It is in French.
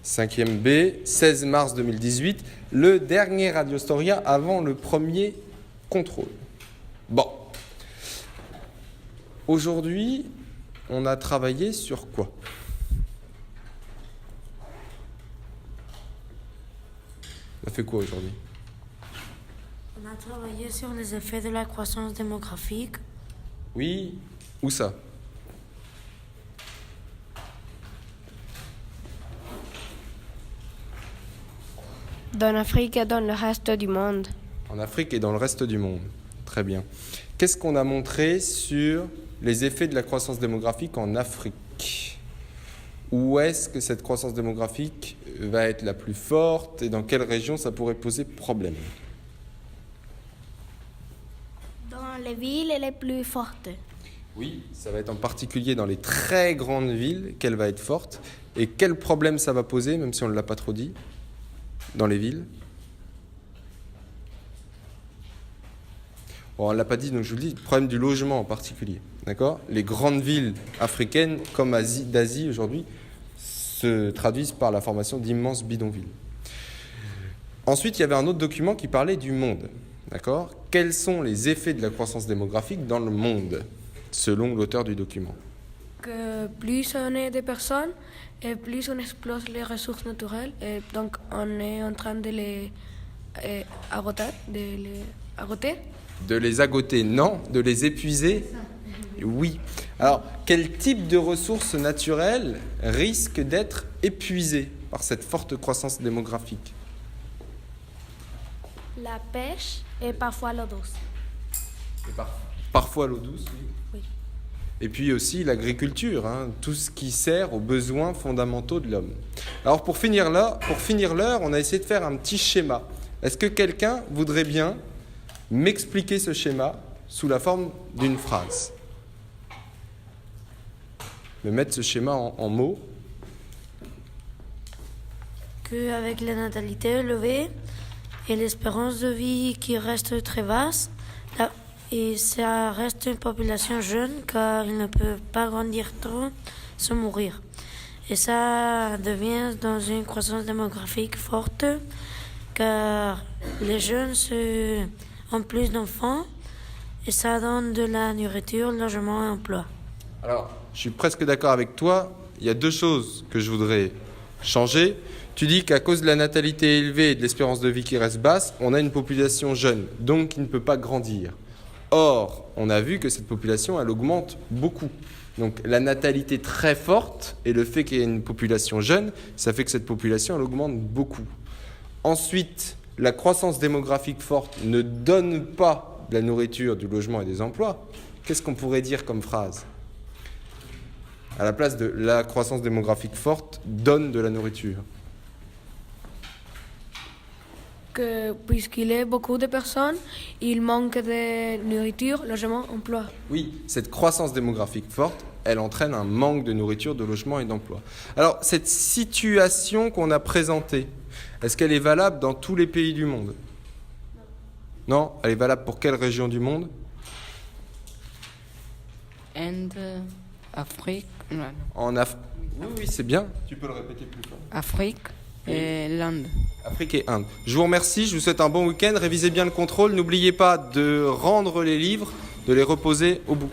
5e B, 16 mars 2018, le dernier Radiostoria avant le premier contrôle. Bon. Aujourd'hui, on a travaillé sur quoi ? On a fait quoi aujourd'hui ? On a travaillé sur les effets de la croissance démographique. Oui, où ça ? Dans l'Afrique et dans le reste du monde. En Afrique et dans le reste du monde. Très bien. Qu'est-ce qu'on a montré sur les effets de la croissance démographique en Afrique ? Où est-ce que cette croissance démographique va être la plus forte et dans quelle région ça pourrait poser problème ? Dans les villes les plus fortes. Oui, ça va être en particulier dans les très grandes villes qu'elle va être forte. Et quel problème ça va poser, même si on ne l'a pas trop dit ? Dans les villes. Bon, on ne l'a pas dit, donc je vous le dis, le problème du logement en particulier. D'accord ? Les grandes villes africaines, comme d'Asie aujourd'hui, se traduisent par la formation d'immenses bidonvilles. Ensuite, il y avait un autre document qui parlait du monde. D'accord ? Quels sont les effets de la croissance démographique dans le monde, selon l'auteur du document ? Que plus on est de personnes, et plus on explose les ressources naturelles, et donc on est en train de les agoter, De les agoter, non. De les épuiser, oui. Alors, quel type de ressources naturelles risque d'être épuisées par cette forte croissance démographique ? La pêche et parfois l'eau douce. Parfois l'eau douce, oui. Oui. Et puis aussi l'agriculture, tout ce qui sert aux besoins fondamentaux de l'homme. Alors pour finir l'heure, on a essayé de faire un petit schéma. Est-ce que quelqu'un voudrait bien m'expliquer ce schéma sous la forme d'une phrase ? Me mettre ce schéma en mots. Qu'avec la natalité élevée et l'espérance de vie qui reste très vaste, et ça reste une population jeune car ils ne peuvent pas grandir trop sans mourir. Et ça devient dans une croissance démographique forte car les jeunes ont plus d'enfants et ça donne de la nourriture, logement et emploi. Alors, je suis presque d'accord avec toi. Il y a deux choses que je voudrais changer. Tu dis qu'à cause de la natalité élevée et de l'espérance de vie qui reste basse, on a une population jeune, donc qui ne peut pas grandir. Or, on a vu que cette population, elle augmente beaucoup. Donc la natalité très forte et le fait qu'il y ait une population jeune, ça fait que cette population, elle augmente beaucoup. Ensuite, la croissance démographique forte ne donne pas de la nourriture, du logement et des emplois. Qu'est-ce qu'on pourrait dire comme phrase ? À la place de la croissance démographique forte donne de la nourriture. Que puisqu'il y a beaucoup de personnes, il manque de nourriture, logement, emploi. Oui, cette croissance démographique forte, elle entraîne un manque de nourriture, de logement et d'emploi. Alors, cette situation qu'on a présentée, est-ce qu'elle est valable dans tous les pays du monde ? Non, elle est valable pour quelle région du monde ? Inde, Afrique, Oui, c'est bien. Tu peux le répéter plus fort. Afrique et l'Inde. Afrique et Inde. Je vous remercie, je vous souhaite un bon week-end. Révisez bien le contrôle. N'oubliez pas de rendre les livres, de les reposer au bout.